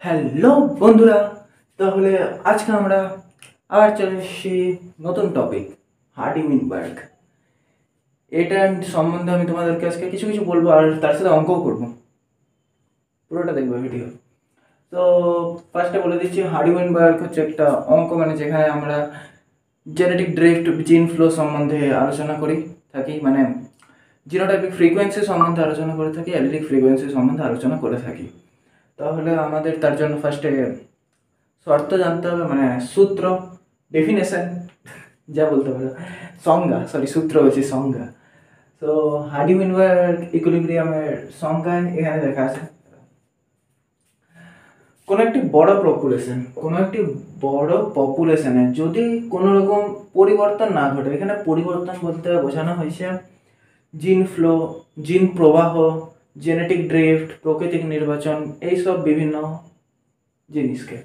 Hello বন্ধুরা, তাহলে আজকে আমরা আবার চলে এসেছি নতুন টপিক হার্ডি উইনবার্গ। এটা সম্বন্ধে আমি তোমাদেরকে আজকে কিছু কিছু বলবো আর তার সাথে অঙ্কও করবো। পুরোটা দেখবো ভিডিও। তো ফার্স্টে বলে দিচ্ছি, হার্ডি উইনবার্গ হচ্ছে একটা অঙ্ক, মানে যেখানে আমরা জেনেটিক ড্রিফট, জিন ফ্লো সম্বন্ধে আলোচনা করি থাকি, মানে জিনোটাইপিক ফ্রিকোয়েন্সি সম্বন্ধে আলোচনা করে থাকি, অ্যালিলিক ফ্রিকোয়েন্সি সম্বন্ধে আলোচনা করে থাকি। তাহলে আমাদের তার জন্য ফার্স্টে শর্ত জানতে হবে, মানে সূত্র, ডেফিনেশন যা বলতে পারো, সংজ্ঞা, সূত্র বলছি, সংজ্ঞা। তো হার্ডি উইনবার্গ ইকুইলিব্রিয়ামের সংজ্ঞায় এখানে লেখা আছে, কোনো একটি বড় পপুলেশনে যদি কোনো রকম পরিবর্তন না ঘটে, এখানে পরিবর্তন বলতে বোঝানো হয়েছে জিন ফ্লো, জিন প্রবাহ, জেনেটিক ড্রিফট, প্রাকৃতিক নির্বাচন, এইসব বিভিন্ন জিনিসকে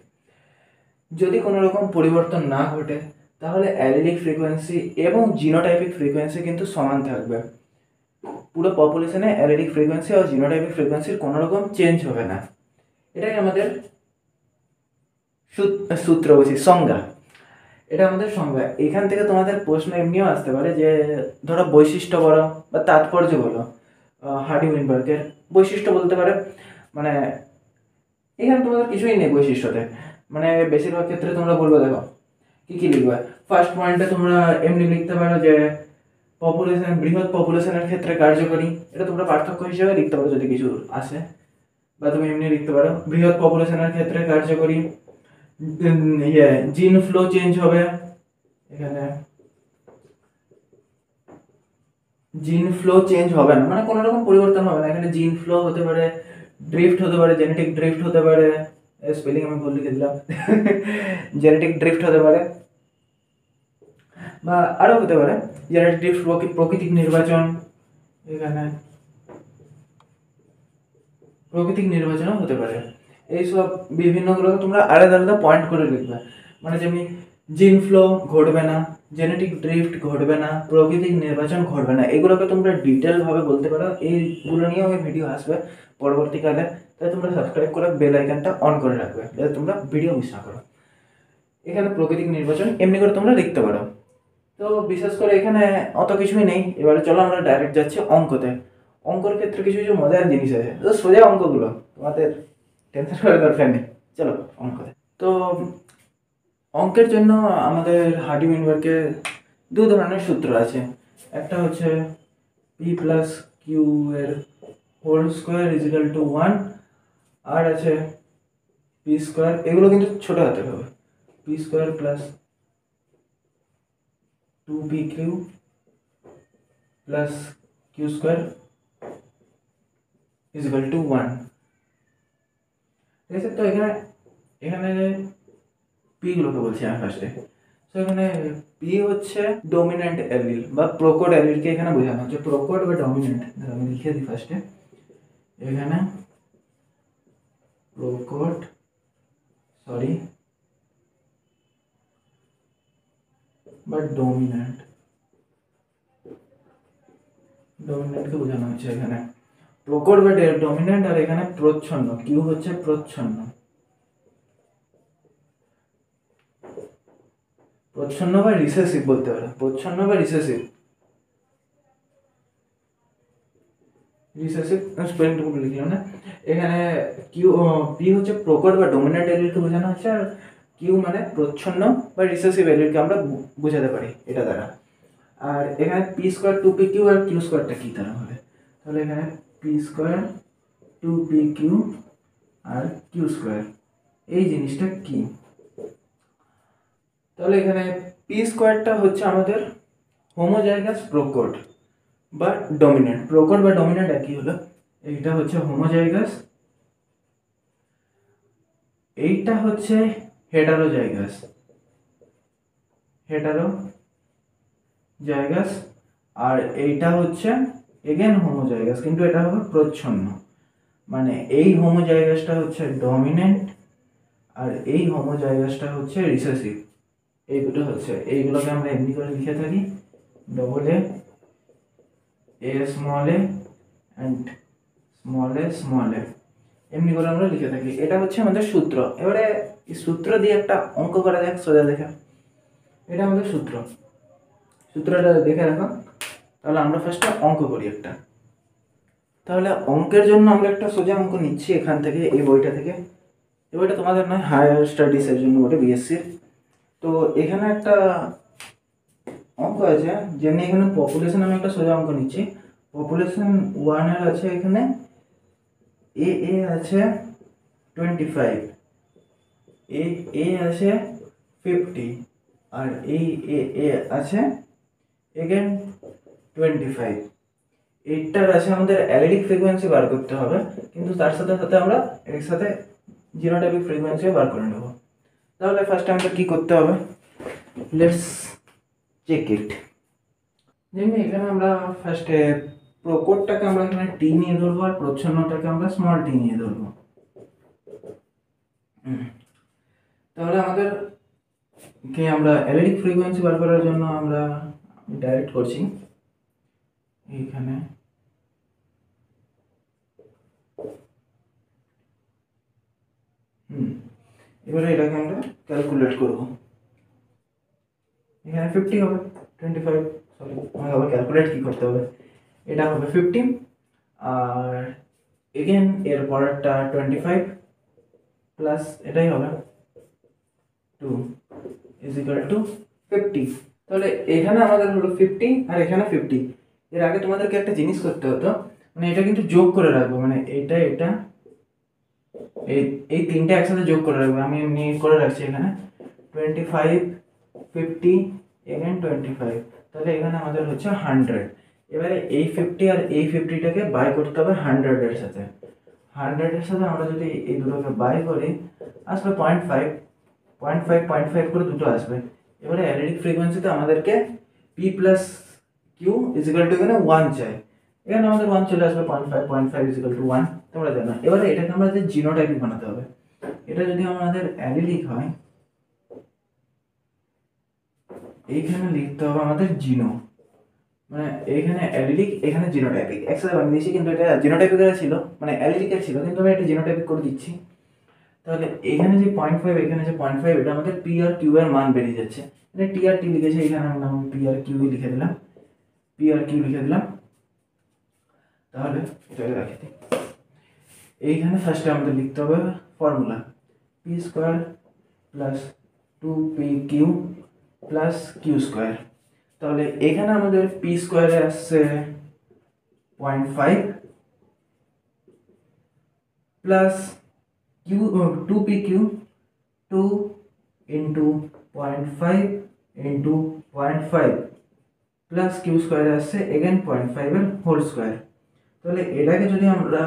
যদি কোনো রকম পরিবর্তন না ঘটে, তাহলে অ্যালিলিক ফ্রিকোয়েন্সি এবং জিনোটাইপিক ফ্রিকোয়েন্সি কিন্তু সমান থাকবে। পুরো পপুলেশনে অ্যালিলিক ফ্রিকোয়েন্সি আর জিনোটাইপিক ফ্রিকোয়েন্সির কোনো রকম চেঞ্জ হবে না। এটাই আমাদের সূত্র বলছি, সংজ্ঞা। এটা আমাদের সংজ্ঞা। এখান থেকে তোমাদের প্রশ্ন এমনিও আসতে পারে যে ধরো বৈশিষ্ট্য বলো বা তাৎপর্য বলো হার্ডি উইনবার্গের। বৈশিষ্ট্য বলতে পারে, মানে এখানে তোমাদের কিছুই নেই বৈশিষ্ট্যতে, মানে বেশিরভাগ ক্ষেত্রে তোমরা বলবে, দেখো কি লিখবে। ফার্স্ট পয়েন্টে তোমরা এমনি লিখতে পারো যে পপুলেশন, বৃহৎ পপুলেশনের ক্ষেত্রে কার্যকরী। এটা তোমরা পার্থক্য হিসেবে লিখতে পারো যদি কিছু আসে, বা তুমি এমনি লিখতে পারো বৃহৎ পপুলেশনের ক্ষেত্রে কার্যকরী। জিন ফ্লো চেঞ্জ হবে, এখানে জিন ফ্লো চেঞ্জ হবে না, মানে কোনো রকম পরিবর্তন হবে না। এখানে জিন ফ্লো হতে পারে, ড্রিফট হতে পারে, জেনেটিক ড্রিফট হতে পারে, স্পেলিং আমি ভুল লিখে দিলাম জেনেটিক ড্রিফট হতে পারে, বা আরও হতে পারে জেনেটিক ড্রিফট, প্রাকৃতিক নির্বাচন। এখানে প্রাকৃতিক নির্বাচনও হতে পারে। এইসব বিভিন্নগুলো তোমরা আলাদা আলাদা পয়েন্ট করে লিখবে, মানে যেমনি জিন ফ্লো ঘটবে না, জেনেটিক ড্রিফট ঘটবে না, প্রাকৃতিক নির্বাচন ঘটবে না, এগুলোকে তোমরা ডিটেলভাবে বলতে পারো। এইগুলো নিয়েও ভিডিও আসবে পরবর্তীকালে, তাই তোমরা সাবস্ক্রাইব করে বেল আইকনটা অন করে রাখবে যাতে তোমরা ভিডিও মিস না করো। এখানে প্রাকৃতিক নির্বাচন এমনি করে তোমরা লিখতে পারো। তো বিশেষ করে এখানে অত কিছুই নেই। এবারে চলো আমরা ডাইরেক্ট যাচ্ছি অঙ্কতে। অঙ্কর ক্ষেত্রে কিছু কিছু মজার জিনিস আছে, তো সোজা অঙ্কগুলো, তোমাদের টেনশন করার দরকার নেই। চলো অঙ্কতে। তো অঙ্কের জন্য আমাদের হার্ডি উইনবার্গের দু ধরনের সূত্র আছে। একটা হচ্ছে পি প্লাস কিউ এর হোল স্কোয়ার ইজিক্যাল টু 1, আর আছে পি স্কোয়ার, এগুলো কিন্তু ছোট হাতে হবে, p square plus 2pq plus Q square is equal to 1। ঠিক আছে, তো এখানে এখানে পি গুলোকে বলছি আমি ফার্স্টে। তো এখানে পি হচ্ছে ডমিন্যান্ট অ্যালিল বা প্রোকোড অ্যালিলকে এখানে বোঝানো হচ্ছে, প্রোকোড বা ডমিন্যান্ট। আমি লিখে দিই ফার্স্টে, এখানে প্রোকোড, বা ডমিন্যান্টকে বোঝানো হচ্ছে এখানে প্রকট বা ডমিন্যান্ট। আর এখানে প্রচ্ছন্ন, কিউ হচ্ছে প্রচ্ছন্ন, প্রচ্ছন্ন বা রিসেসিভ বলতে পারো, প্রচ্ছন্ন বা রিসেসিভ। স্পেলিংটা ভুল লিখলাম না। এখানে কিউ, পি হচ্ছে প্রকট বা ডমিন্যান্ট এলিলকে বোঝানো হচ্ছে, আর কিউ মানে প্রচ্ছন্ন বা রিসেসিভ এলিলকে আমরা বোঝাতে পারি এটা দ্বারা। আর এখানে পি স্কোয়ার 2pq আর কিউ স্কোয়ারটা কি তারা হবে, তাহলে এখানে পি স্কোয়ার 2pq আর কিউ স্কোয়ার, এই জিনিসটা কি? তাহলে এখানে পি স্কোয়ারটা হচ্ছে আমাদের হোমোজাইগাস প্রোকট বা ডমিন্যান্ট। প্রোকট বা ডমিন্যান্ট একই হলো। এইটা হচ্ছে হোমোজাইগাস, এইটা হচ্ছে হেটারোজাইগাস, আর এইটা হচ্ছে এগেন হোমোজাইগাস, কিন্তু এটা হবে প্রচ্ছন্ন। মানে এই হোমোজাইগাসটা হচ্ছে ডমিন্যান্ট আর এই হোমোজাইগাসটা হচ্ছে রিসেসিভ। এই দুটো হচ্ছে, এইগুলোকে আমরা এমনি করে লিখে থাকি double A small A and small A. এমনি করে আমরা লিখে থাকি। এটা হচ্ছে আমাদের সূত্র। এবারে এই সূত্র দিয়ে একটা অঙ্ক করা যাক সোজা দেখে। এটা আমাদের সূত্র, সূত্রটা দেখে রাখো। তাহলে আমরা ফার্স্টে অঙ্ক করি একটা। তাহলে অঙ্কের জন্য আমরা একটা সোজা অঙ্ক নিচ্ছি এখান থেকে, এই বইটা থেকে। এই বইটা তোমাদের নয়, হায়ার স্টাডিজের জন্য বটে, বিএসসির। তো এখানে একটা অঙ্ক আছে, যেমনি এখানে পপুলেশন, আমি একটা সোজা অঙ্ক নিচ্ছি। পপুলেশন 1 এর আছে এখানে এ আছে 25, এ আছে 50, আর এই এ আছে এগেন 25। এইটার আছে আমাদের অ্যালিডিক ফ্রিকোয়েন্সি বার করতে হবে, কিন্তু তার সাথে সাথে আমরা এর সাথে জিনোটাইপিক ফ্রিকোয়েন্সিও বার করে নেব। তাহলে ফার্স্ট আমাদের কি করতে হবে, লেটস চেক ইট। যেমনি এখানে আমরা ফার্স্টে প্রকটটাকে আমরা এখানে টি নিয়ে ধরবো, আর প্রচ্ছন্নটাকে আমরা স্মল টি নিয়ে ধরবো। তাহলে আমাদের কে আমরা অ্যালিডিক ফ্রিকোয়েন্সি বার করার জন্য আমরা ডাইরেক্ট করছি এইখানে। এবারে এটাকে আমরা ক্যালকুলেট করব। এখানে 50 হবে, 25, সরি আমাকে আবার ক্যালকুলেট কি করতে হবে। এটা হবে 50, আর এগেন এর পরেরটা 25 প্লাস এটাই হবে 2 ইজ ইকুয়াল টু 50। তাহলে এখানে আমাদের হলো 50 আর এখানে 50। এর আগে তোমাদেরকে একটা জিনিস করতে হতো, মানে এটা কিন্তু যোগ করে রাখবো, মানে এটা এটা এই তিনটা একসাথে যোগ করে রাখবো। আমি এমনি করে রাখছি এখানে 25, 50 এগেন 25। তাহলে এখানে আমাদের হচ্ছে 100। এবারে এই 50 আর এই 50টাকে বাই করতে হবে 100 এর সাথে। 100 এর সাথে আমরা যদি এই দুটোকে বাই করি আসবে 0.5, 0.5 করে দুটো আসবে। এবারে অ্যালিডিক ফ্রিকোয়েন্সিতে আমাদেরকে p plus q is equal to এখানে 1 চাই। এখানে আমাদের 1 চলে আসবে, 0.5 ইজ ইকুয়াল টু 1, তোমরা জানো। এবারে এটাকে আমাদের জিনোটাইপিক বানাতে হবে। এটা যদি আমাদের অ্যালিডিক হয়, এইখানে লিখতে হবে আমাদের জিনো, মানে এইখানে অ্যালিডিক এখানে জিনোটাইপিক একসাথে বানিয়ে দিয়েছি, কিন্তু এটা জিনোটাইপিকের ছিল, মানে অ্যালিডিকের ছিল, কিন্তু আমি এটা জিনোটাইপিক করে দিচ্ছি। তাহলে এখানে যে 0.5, এখানে যে 0.5, এটা আমাদের পি আর কিউ এর মান বেরিয়ে যাচ্ছে। এটা টি আর টি লিখেছে, এখানে আমরা পি আর কিউ লিখে দিলাম, পি আর কিউ লিখে দিলাম। তাহলে এটাকে রাখি দিই। এইখানে ফার্স্টে আমাদের লিখতে হবে formula, P square plus 2pq plus Q square. তাহলে এখানে আমাদের পি স্কোয়ারে আসছে 0.5 plus Q 2pq, 2 into 0.5 into 0.5 plus Q স্কোয়ারে আসছে এগেন 0.5 এর হোল স্কোয়ার। তাহলে এটাকে যদি আমরা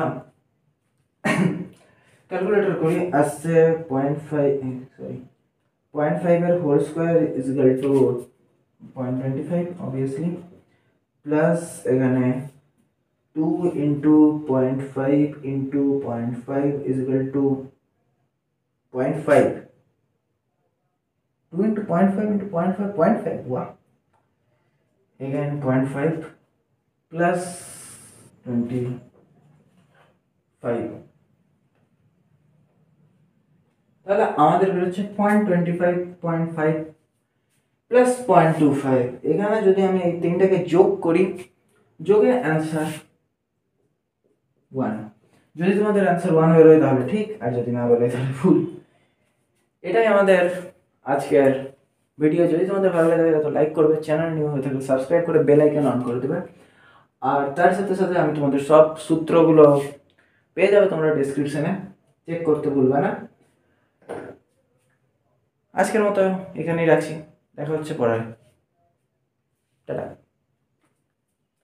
ক্যালকুলেটর করি আসছে 0.5 এর whole square is equal to 0.25 obviously, plus এখানে 2 into 0.5 into 0.5 is equal to 0.5, 2 into 0.5 into 0.5, 0.5, wow, again 0.5 plus 25। তাহলে আমাদের বেরোচ্ছে 0.25, 0.5 প্লাস 0.25। এখানে যদি আমি এই তিনটাকে যোগ করি, যোগে অ্যান্সার 1। যদি তোমাদের অ্যান্সার 1 বেরোয় তাহলে ঠিক, আর যদি না বেরোয় তাহলে ভুল। এটাই আমাদের আজকের ভিডিও। যদি তোমাদের ভালো লাগে তো লাইক করবে, চ্যানেল নিউ হয়ে থাকলে সাবস্ক্রাইব করে বেল আইকন অন করে দেবে। আর তার সাথে সাথে আমি তোমাদের সব সূত্রগুলো পেয়ে যাবে তোমরা ডেসক্রিপশনে, চেক করতে ভুলবে না। আজকের মতো এখানেই রাখছি, দেখা হচ্ছে পরে, টাটা।